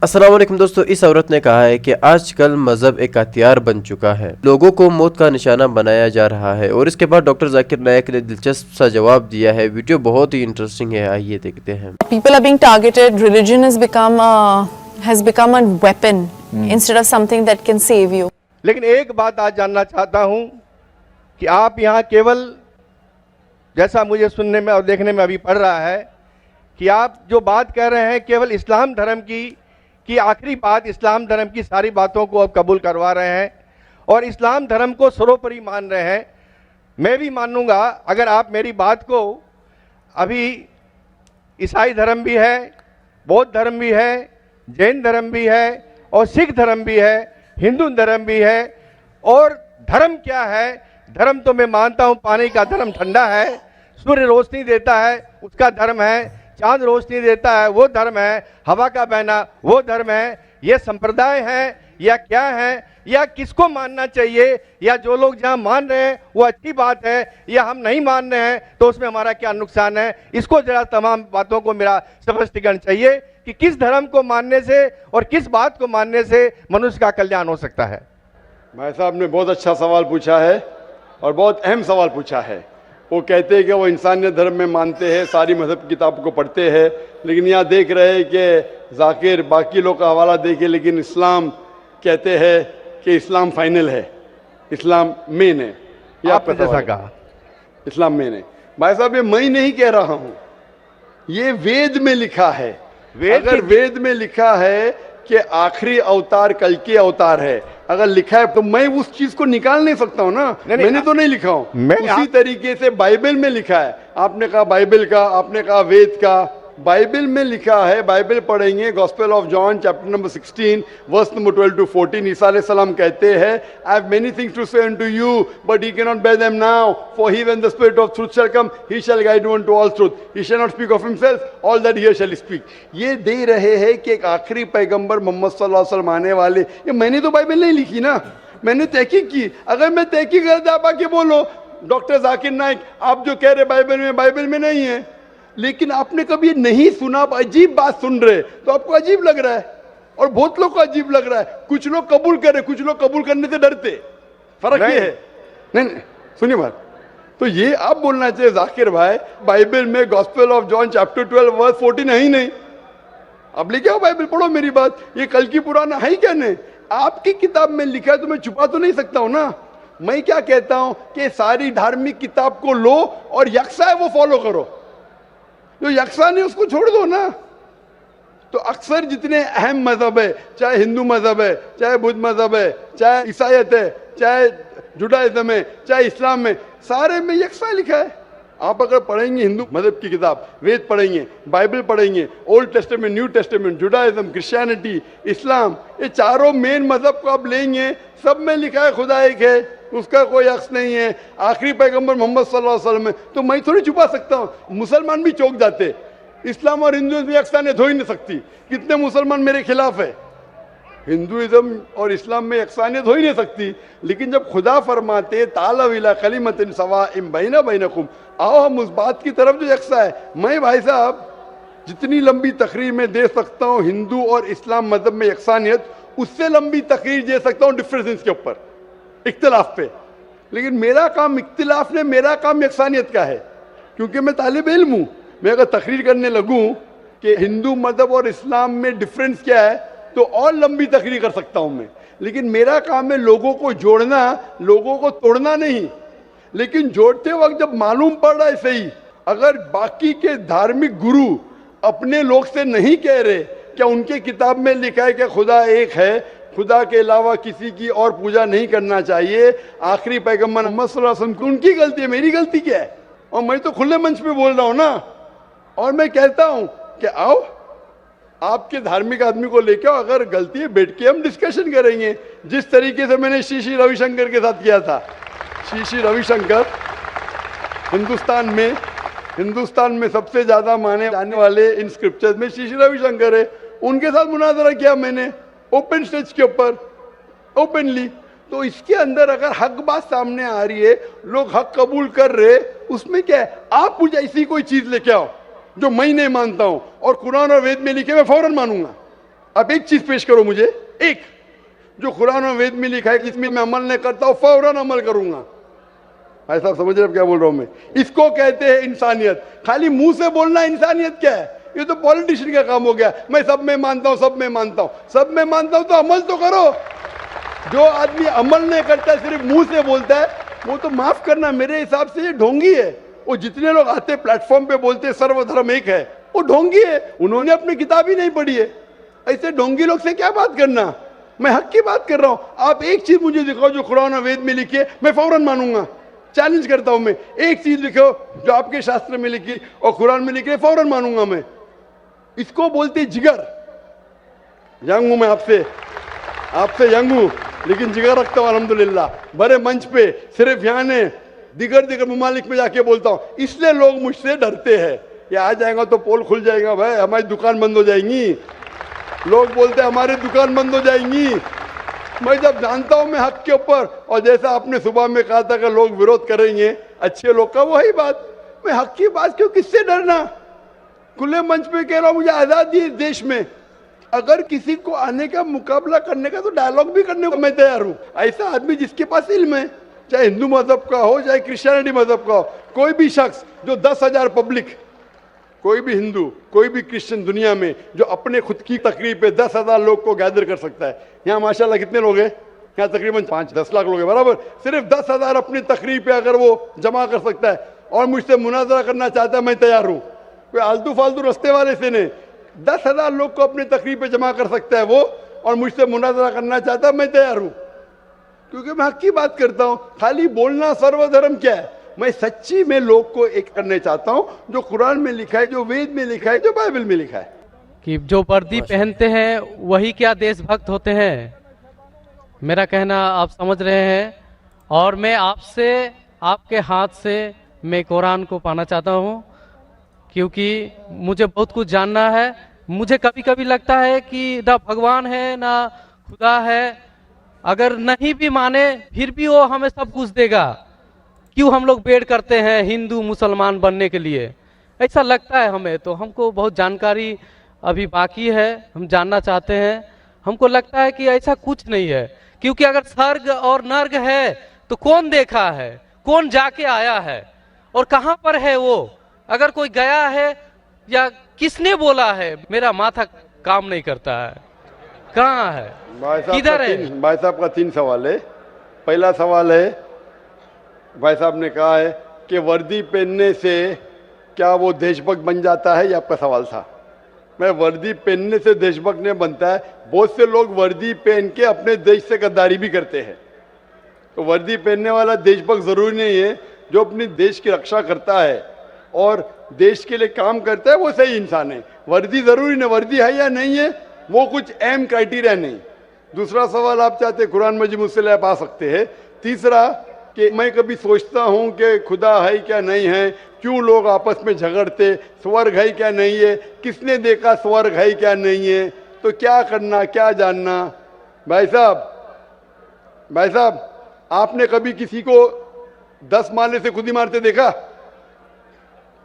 अस्सलाम वालेकुम दोस्तों, इस औरत ने कहा है कि आजकल मजहब एक हथियार बन चुका है, लोगों को मौत का निशाना बनाया जा रहा है। और इसके बाद डॉक्टर जाकिर नायक ने दिलचस्प सा जवाब दिया है। वीडियो बहुत ही इंटरेस्टिंग है, आइए देखते हैं। People are being targeted. Religion has become a weapon instead of something that can save you. लेकिन एक बात आज जानना चाहता हूं कि आप यहाँ केवल, जैसा मुझे सुनने में और देखने में अभी पड़ रहा है, कि आप जो बात कह रहे हैं केवल इस्लाम धर्म की आखिरी बात, इस्लाम धर्म की सारी बातों को आप कबूल करवा रहे हैं और इस्लाम धर्म को सर्वोपरि मान रहे हैं। मैं भी मानूंगा अगर आप मेरी बात को, अभी ईसाई धर्म भी है, बौद्ध धर्म भी है, जैन धर्म भी है और सिख धर्म भी है, हिंदू धर्म भी है। और धर्म क्या है? धर्म तो मैं मानता हूं पानी का धर्म ठंडा है, सूर्य रोशनी देता है उसका धर्म है, चांद रोशनी देता है वो धर्म है, हवा का बहना वो धर्म है। ये संप्रदाय है या क्या है, या किसको मानना चाहिए, या जो लोग जहां मान रहे हैं वो अच्छी बात है, या हम नहीं मान रहे हैं तो उसमें हमारा क्या नुकसान है? इसको जरा तमाम बातों को मेरा स्पष्टीकरण चाहिए कि किस धर्म को मानने से और किस बात को मानने से मनुष्य का कल्याण हो सकता है। भाई साहब ने बहुत अच्छा सवाल पूछा है और बहुत अहम सवाल पूछा है। वो कहते हैं कि वो इंसानियत धर्म में मानते हैं, सारी मजहब किताब को पढ़ते हैं, लेकिन यहाँ देख रहे हैं कि जाकिर बाकी लोग का हवाला देखे, लेकिन इस्लाम कहते हैं कि इस्लाम फाइनल है, इस्लाम मेन है। ये आपने जैसा कहा इस्लाम मेन है। भाई साहब ये मैं नहीं कह रहा हूँ, ये वेद में लिखा है। अगर वेद में लिखा है कि आखिरी अवतार कल के अवतार है, अगर लिखा है तो मैं उस चीज को निकाल नहीं सकता हूं ना। मैंने तो नहीं लिखा हूं, उसी तरीके से बाइबल में लिखा है। आपने कहा बाइबल का, आपने कहा वेद का, बाइबल में लिखा है। बाइबल पढ़ेंगे, gospel of John chapter number 16 verse number 12 to 14, ईसा अलैहिस्सलाम कहते हैं, I have many things to say unto you but he cannot bear them now, for he when the spirit of truth shall come he shall guide you unto all truth, he shall not speak of himself, all that he shall speak। ये दे रहे हैं कि एक आखिरी पैगंबर मोहम्मद सल्लल्लाहु अलैहि वसल्लम आने वाले। ये मैंने तो बाइबल नहीं लिखी ना, मैंने तहकीक की। अगर मैं तहकीक करता आप आके बोलो डॉक्टर जाकिर नाइक आप जो कह रहे बाइबल में नहीं है, लेकिन आपने कभी नहीं सुना, आप अजीब बात सुन रहे तो आपको अजीब लग रहा है और बहुत लोग को अजीब लग रहा है। कुछ लोग कबूल करे, कुछ लोग कबूल करने से डरते। फर्क ये है। नहीं सुनिए बात, तो ये आप बोलना चाहिए जाकिर भाई बाइबल में gospel of John chapter 12 verse 14 है ही नहीं। अब लेके आओ बाइबल, पढ़ो मेरी बात। ये कल की पुराना है ही क्या? नहीं, आपकी किताब में लिखा है तो मैं छुपा तो नहीं सकता हूं ना। मैं क्या कहता हूं कि सारी धार्मिक किताब को लो और यकसा है वो फॉलो करो, जो यकसा नहीं उसको छोड़ दो ना। तो अक्सर जितने अहम मजहब है, चाहे हिंदू मजहब है, चाहे बुद्ध मजहब है, चाहे ईसाईयत है, चाहे जुडाइज्म है, चाहे इस्लाम में, सारे में यकसा लिखा है। आप अगर पढ़ेंगे हिंदू मजहब की किताब, वेद पढ़ेंगे, बाइबल पढ़ेंगे, old testament, new testament, Judaism, Christianity, इस्लाम, ये चारों मेन मजहब को आप लेंगे, सब में लिखा है खुदा एक है, उसका कोई अक्स नहीं है। आखिरी पैगंबर मोहम्मद सल्लल्लाहु अलैहि वसल्लम है, तो मैं थोड़ी छुपा सकता हूँ। मुसलमान भी चौंक जाते, इस्लाम और हिंदुइज्म भी यकसानियत हो ही नहीं सकती। कितने मुसलमान मेरे खिलाफ है, हिंदुइज्म और इस्लाम में यकसानियत हो ही नहीं सकती। लेकिन जब खुदा फरमाते तालव इला कलिमतिन सवाइम बैना बैनकुम, आओ हम उस बात की तरफ जो यकसा है। मैं भाई साहब जितनी लंबी तकरीर में दे सकता हूँ हिंदू और इस्लाम मजहब में यकसानियत, उससे लंबी तकरीर दे सकता हूँ डिफरेंसेस के ऊपर, इख्तिलाफ पे। लेकिन मेरा काम इख्तिलाफ ने, मेरा काम यकसानियत का है, क्योंकि मैं तालिब इल्म हूँ। मैं अगर तकरीर करने लगूँ कि हिंदू मजहब और इस्लाम में डिफरेंस क्या है, तो और लंबी तकरीर कर सकता हूँ मैं। लेकिन मेरा काम है लोगों को जोड़ना, लोगों को तोड़ना नहीं। लेकिन जोड़ते वक्त जब मालूम पड़ रहा है सही, अगर बाकी के धार्मिक गुरु अपने लोग से नहीं कह रहे, क्या उनके किताब में लिखा है कि खुदा एक है, खुदा के अलावा किसी की और पूजा नहीं करना चाहिए, आखिरी पैगंबर मोहम्मद सल्लल्लाहु अलैहि वसल्लम, उनकी गलती है, मेरी गलती क्या है? और मैं तो खुले मंच पे बोल रहा हूं ना। और मैं कहता हूं कि आओ आपके धार्मिक आदमी को लेके आओ, अगर गलती है बैठ के हम डिस्कशन करेंगे, जिस तरीके से मैंने श्री रविशंकर के साथ किया था। श्री रविशंकर हिंदुस्तान में सबसे ज्यादा माने जाने वाले इन स्क्रिप्चर्स में श्री रविशंकर है। उनके साथ मुनाजरा किया मैंने ओपन स्टेज के ऊपर, ओपनली। तो इसके अंदर अगर हक बात सामने आ रही है, लोग हक कबूल कर रहे, उसमें क्या है? आप मुझे ऐसी कोई चीज लेके आओ जो मैं नहीं मानता हूं और कुरान और वेद में लिखे मैं फौरन मानूंगा। आप एक चीज पेश करो मुझे, एक जो कुरान और वेद में लिखा है कि इसमें मैं अमल नहीं करता हूं, फौरन अमल करूंगा। भाई साहब समझ रहे हैं क्या बोल रहा हूं मैं? इसको कहते हैं इंसानियत। खाली मुंह से बोलना इंसानियत क्या है? ये तो पॉलिटिशियन का काम हो गया। मैं सब में मानता हूं, सब में मानता हूं, सब में मानता हूं, तो अमल तो करो। जो आदमी अमल नहीं करता, सिर्फ मुंह से बोलता है, वो तो माफ करना, मेरे हिसाब से ये ढोंगी है। वो जितने लोग आते प्लेटफॉर्म पे बोलते सर्वधर्म एक है, वो ढोंगी है। उन्होंने अपनी किताब ही नहीं पढ़ी है। ऐसे ढोंगी लोग से क्या बात करना? मैं हक की बात कर रहा हूं। आप एक चीज मुझे दिखाओ जो कुरान और वेद में लिखी है, मैं फौरन मानूंगा। चैलेंज करता हूं मैं, एक चीज लिखो जो आपके शास्त्र में लिखी और कुरान में लिखी है, फौरन मानूंगा मैं। इसको बोलते जिगर। यंग हूं मैं आपसे यंग हूं, लेकिन जिगर रखता हूं अल्हम्दुलिल्लाह। बड़े मंच पे सिर्फ यहाँ ने दिगर ममालिक में जाके बोलता हूं, इसलिए लोग मुझसे डरते हैं। ये आ जाएगा तो पोल खुल जाएगा, भाई हमारी दुकान बंद हो जाएंगी। लोग बोलते हैं हमारी दुकान बंद हो जाएंगी। मैं जब जानता हूं मैं हक के ऊपर, और जैसा आपने सुबह में कहा था कि लोग विरोध करेंगे अच्छे लोग का, वही बात। मैं हक की बात क्यों, किससे डरना? खुले मंच पे कह रहा हूं, मुझे आजादी है देश में। अगर किसी को आने का मुकाबला करने का, तो डायलॉग भी करने को मैं तैयार हूं। ऐसा आदमी जिसके पास इल्म है, चाहे हिंदू मजहब का हो चाहे क्रिश्चियनिटी मजहब का हो, कोई भी शख्स जो 10,000 पब्लिक, कोई भी हिंदू कोई भी क्रिश्चियन दुनिया में जो अपने खुद की तकरीब पे 10,000 लोग को गैदर कर सकता है। यहाँ माशाल्लाह कितने लोग हैं? यहाँ तकरीबन 5-10 लाख लोग हैं, बराबर। सिर्फ 10,000 अपनी तकरीब पे अगर वो जमा कर सकता है और मुझसे मुनाजरा करना चाहता है, मैं तैयार हूँ। कोई आलतू फालतू रस्ते वाले से नहीं, 10,000 लोग को अपनी तकरीब पे जमा कर सकता है वो, और मुझसे मुनाजरा करना चाहता है, मैं तैयार हूँ। क्योंकि मैं हक की बात करता हूँ। खाली बोलना सर्वधर्म क्या है? मैं सच्ची में लोग को एक करने चाहता हूँ, जो कुरान में लिखा है, जो वेद में लिखा है, जो बाइबल में लिखा है। कि जो वर्दी पहनते हैं वही क्या देशभक्त होते हैं, मेरा कहना आप समझ रहे हैं। और मैं आपसे, आपके हाथ से मैं कुरान को पाना चाहता हूँ, क्योंकि मुझे बहुत कुछ जानना है। मुझे कभी कभी लगता है कि ना भगवान है ना खुदा है। अगर नहीं भी माने फिर भी वो हमें सब कुछ देगा। क्यों हम लोग वेट करते हैं हिंदू मुसलमान बनने के लिए? ऐसा लगता है हमें। तो हमको बहुत जानकारी अभी बाकी है, हम जानना चाहते हैं। हमको लगता है कि ऐसा कुछ नहीं है, क्योंकि अगर स्वर्ग और नर्क है तो कौन देखा है, कौन जाके आया है, और कहाँ पर है वो? अगर कोई गया है या किसने बोला है, मेरा माथा काम नहीं करता है। कहाँ है, किधर है? भाई साहब का 3 सवाल है। पहला सवाल है, भाई साहब ने कहा है कि वर्दी पहनने से क्या वो देशभक्त बन जाता है, ये आपका सवाल था। मैं वर्दी पहनने से देशभक्त नहीं बनता है। बहुत से लोग वर्दी पहन के अपने देश से गद्दारी भी करते हैं। तो वर्दी पहनने वाला देशभक्त जरूरी नहीं है। जो अपनी देश की रक्षा करता है और देश के लिए काम करता है, वो सही इंसान है। वर्दी जरूरी नहीं, वर्दी है या नहीं है वो कुछ अहम क्राइटेरिया नहीं। दूसरा सवाल आप चाहते कुरान मजीद मुझसे ले पा सकते हैं। तीसरा कि मैं कभी सोचता हूं कि खुदा है क्या नहीं है, क्यों लोग आपस में झगड़ते, स्वर्ग है क्या नहीं है, किसने देखा स्वर्ग है क्या नहीं है, तो क्या करना क्या जानना। भाई साहब आपने कभी किसी को 10 माले से खुद ही मारते देखा?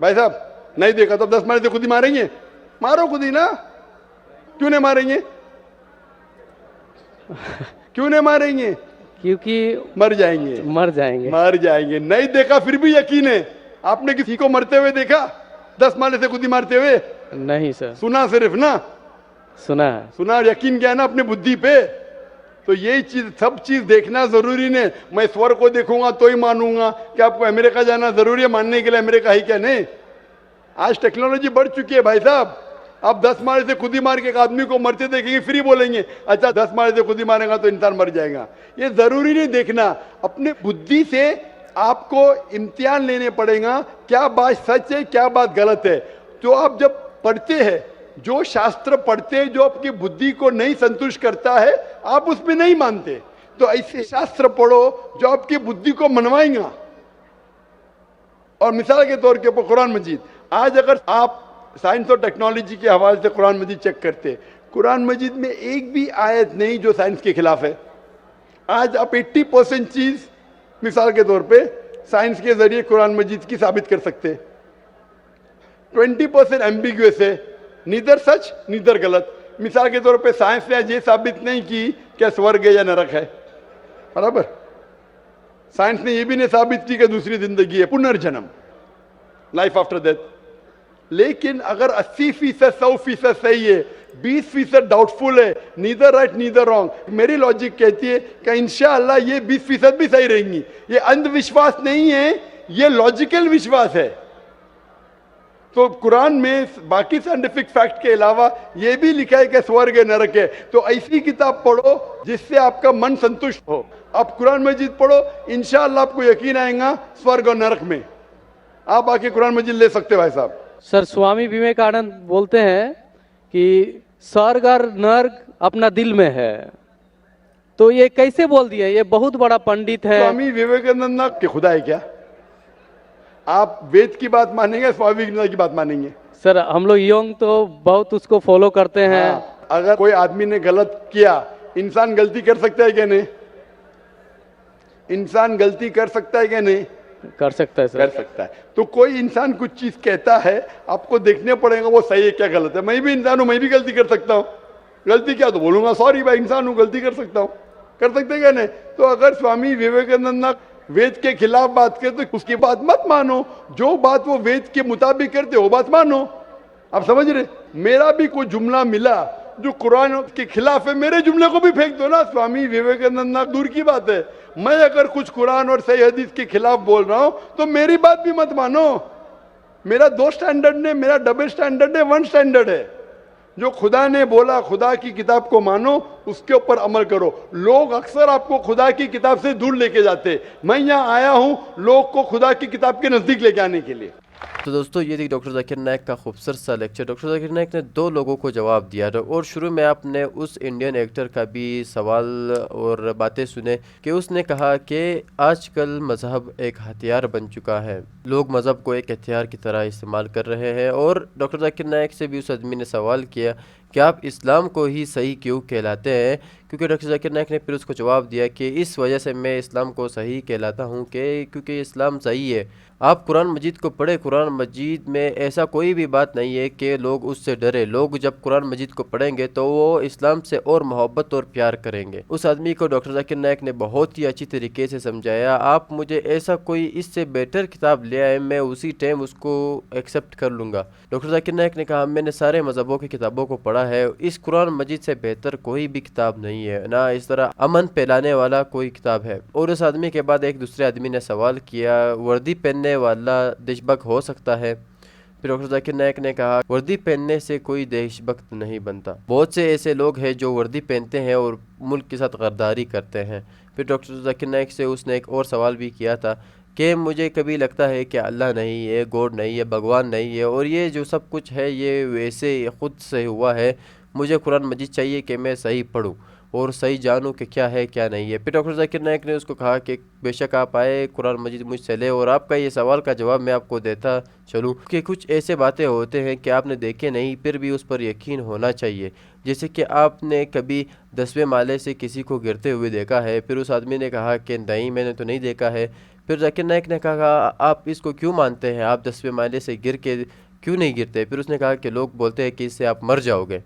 भाई साहब नहीं देखा, तो 10 माले से खुद ही मारेंगे? मारो खुद ही ना। क्यों नहीं मारेंगे? क्यों नहीं मारेंगे? क्योंकि मर जाएंगे। नहीं देखा फिर भी यकीन है। आपने किसी को मरते हुए देखा 10 माले से खुद ही मारते हुए? नहीं सर। सुना सिर्फ ना? सुना है। सुना, यकीन क्या है ना अपने बुद्धि पे। तो यही चीज, सब चीज देखना जरूरी नहीं। मैं स्वर्ग को देखूंगा तो ही मानूंगा कि आपको अमेरिका जाना जरूरी है मानने के लिए अमेरिका है क्या? नहीं। आज टेक्नोलॉजी बढ़ चुकी है भाई साहब। आप 10 मारे से खुद ही मार के एक आदमी को मरते देखेंगे, फिर ही बोलेंगे अच्छा 10 मारे से खुद ही मारेगा तो इंसान मर जाएगा। ये जरूरी नहीं देखना। अपने बुद्धि से आपको इम्तिहान लेने पड़ेगा, क्या बात सच है क्या बात गलत है। तो आप जब पढ़ते हैं, जो शास्त्र पढ़ते हैं, जो आपकी बुद्धि को नहीं संतुष्ट करता है, आप उसमें नहीं मानते। तो ऐसे शास्त्र पढ़ो जो आपकी बुद्धि को मनवाएगा। और मिसाल के तौर के ऊपर कुरान मजीद, आज अगर आप साइंस और टेक्नोलॉजी के हवाले से कुरान मजीद चेक करते, कुरान मजीद में एक भी आयत नहीं जो साइंस के खिलाफ है। आज आप 80% चीज मिसाल के तौर पे साइंस के जरिए कुरान मजीद की साबित कर सकते। 20% एम्बिग्युअस है, नीदर सच नीदर गलत। मिसाल के तौर पे साइंस ने ये साबित नहीं की कि स्वर्ग है या नरक है, बराबर। साइंस ने ये भी नहीं साबित की कि दूसरी जिंदगी है, पुनर्जन्म, लाइफ आफ्टर डेथ। लेकिन अगर 80% 100% सही है, 20% डाउटफुल है, नीदर राइट नीदर रॉन्ग, मेरी लॉजिक कहती है कि इंशाअल्लाह ये 20% भी सही रहेंगी। ये अंधविश्वास नहीं है, ये लॉजिकल विश्वास है। तो कुरान में बाकी साइंटिफिक फैक्ट के अलावा ये भी लिखा है कि स्वर्ग है नरक है। तो ऐसी किताब पढ़ो जिससे आपका मन संतुष्ट हो। आप कुरान मजीद पढ़ो, इंशाअल्लाह आपको यकीन आएगा स्वर्ग और नरक में। आप आके कुरान मजीद ले सकते हो भाई साहब। सर, स्वामी विवेकानंद बोलते हैं कि स्वर्ग और नर्क अपना दिल में है। तो ये कैसे बोल दिया? ये बहुत बड़ा पंडित है। स्वामी विवेकानंद ना कि खुदा है क्या? आप वेद की बात मानेंगे, स्वामी विवेकानंद की बात मानेंगे? सर, हम लोग यंग तो बहुत उसको फॉलो करते हैं। हाँ, अगर कोई आदमी ने गलत किया, इंसान गलती कर सकता है क्या नहीं? इंसान गलती कर सकता है क्या नहीं? कर सकता है सर। कर सकता है। तो कोई इंसान कुछ चीज कहता है, आपको देखने पड़ेगा वो सही है क्या गलत है। मैं भी इंसान हूं, मैं भी गलती कर सकता हूं। गलती क्या तो बोलूंगा सॉरी भाई, इंसान हूं, गलती कर सकता हूं। कर सकते क्या नहीं? तो अगर स्वामी विवेकानंद ना वेद के खिलाफ बात करे तो उसकी बात मत मानो। जो बात वो वेद के मुताबिक करते वो बात मानो। आप समझ रहे? मेरा भी कोई जुमला मिला जो कुरान के खिलाफ है, मेरे जुमले को भी फेंक दो ना। स्वामी विवेकानंद ना दूर की बात है, मैं अगर कुछ कुरान और सही हदीस के खिलाफ बोल रहा हूं तो मेरी बात भी मत मानो। मेरा 2 स्टैंडर्ड नहीं, मेरा डबल स्टैंडर्ड है, 1 स्टैंडर्ड है। जो खुदा ने बोला, खुदा की किताब को मानो, उसके ऊपर अमल करो। लोग अक्सर आपको खुदा की किताब से दूर लेके जाते। मैं यहाँ आया हूँ लोग को खुदा की किताब के नजदीक लेके आने के लिए। तो दोस्तों, ये थी डॉक्टर जाकिर नायक का खूबसूरत सा लेक्चर। डॉक्टर जाकिर नायक ने 2 लोगों को जवाब दिया और शुरू में आपने उस इंडियन एक्टर का भी सवाल और बातें सुने कि उसने कहा कि आजकल मज़हब एक हथियार बन चुका है, लोग मज़हब को एक हथियार की तरह इस्तेमाल कर रहे हैं। और डॉक्टर जाकिर नायक से भी उस आदमी ने सवाल किया कि आप इस्लाम को ही सही क्यों कहलाते हैं, क्योंकि डॉक्टर जाकिर नायक ने फिर उसको जवाब दिया कि इस वजह से मैं इस्लाम को सही कहलाता हूँ कि क्योंकि इस्लाम सही है। आप कुरान मजीद को पढ़े, कुरान मजीद में ऐसा कोई भी बात नहीं है कि लोग उससे डरे। लोग जब कुरान मजीद को पढ़ेंगे तो वो इस्लाम से और मोहब्बत और प्यार करेंगे। उस आदमी को डॉक्टर जाकिर नायक ने बहुत ही अच्छी तरीके से समझाया। आप मुझे ऐसा कोई इससे बेटर किताब ले आए, मैं उसी टाइम उसको एक्सेप्ट कर लूँगा। डॉक्टर जाकिर नायक ने कहा, मैंने सारे मज़हबों की किताबों को पढ़ा है, इस कुरान मजीद से बेहतर कोई भी किताब नहीं है, ना इस तरह अमन फैलाने वाला कोई किताब है। और उस आदमी के बाद एक दूसरे आदमी ने सवाल किया, वर्दी पहनने वाला देशभक्त हो सकता है? फिर डॉक्टर जाकिर नायक ने कहा, वर्दी पहनने से कोई देशभक्त नहीं बनता। बहुत से ऐसे लोग हैं जो वर्दी पहनते हैं और मुल्क के साथ गद्दारी करते हैं। फिर डॉक्टर जाकिर नायक से उसने एक और सवाल भी किया था कि मुझे कभी लगता है कि अल्लाह नहीं है, गॉड नहीं है, भगवान नहीं है, और ये जो सब कुछ है ये वैसे खुद से हुआ है। मुझे कुरान मजीद चाहिए कि मैं सही पढूं और सही जानूं कि क्या है क्या नहीं है। फिर डॉक्टर जाकिर नायक ने उसको कहा कि बेशक आप आए, कुरान मजीद मुझसे ले और आपका ये सवाल का जवाब मैं आपको देता चलूं कि कुछ ऐसे बातें होते हैं कि आपने देखे नहीं फिर भी उस पर यकीन होना चाहिए। जैसे कि आपने कभी 10वें माले से किसी को गिरते हुए देखा है? फिर उस आदमी ने कहा कि नहीं, मैंने तो नहीं देखा है। फिर जाकिर नायक ने कहा, आप इसको क्यों मानते हैं? आप 10वें माले से गिर के क्यों नहीं गिरते? फिर उसने कहा कि लोग बोलते हैं कि इससे आप मर जाओगे।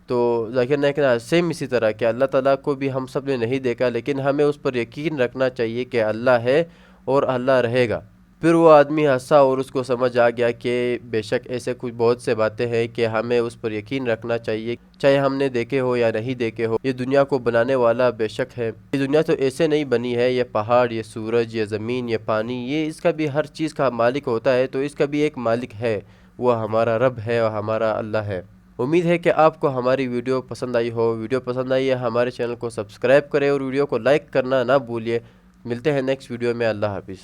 तो जाकिर नायक ने सेम इसी तरह कि अल्लाह ताला को भी हम सब ने नहीं देखा, लेकिन हमें उस पर यकीन रखना चाहिए कि अल्लाह है और अल्लाह रहेगा। फिर वो आदमी हंसा और उसको समझ आ गया कि बेशक ऐसे कुछ बहुत से बातें हैं कि हमें उस पर यकीन रखना चाहिए, चाहे हमने देखे हो या नहीं देखे हो। ये दुनिया को बनाने वाला बेशक है। ये दुनिया तो ऐसे नहीं बनी है, ये पहाड़, ये सूरज, ये ज़मीन, ये पानी, ये इसका भी हर चीज़ का मालिक होता है, तो इसका भी एक मालिक है, वह हमारा रब है और हमारा अल्लाह है। उम्मीद है कि आपको हमारी वीडियो पसंद आई हो। वीडियो पसंद आई है हमारे चैनल को सब्सक्राइब करें और वीडियो को लाइक करना ना भूलिए। मिलते हैं नेक्स्ट वीडियो में। अल्लाह हाफिज़।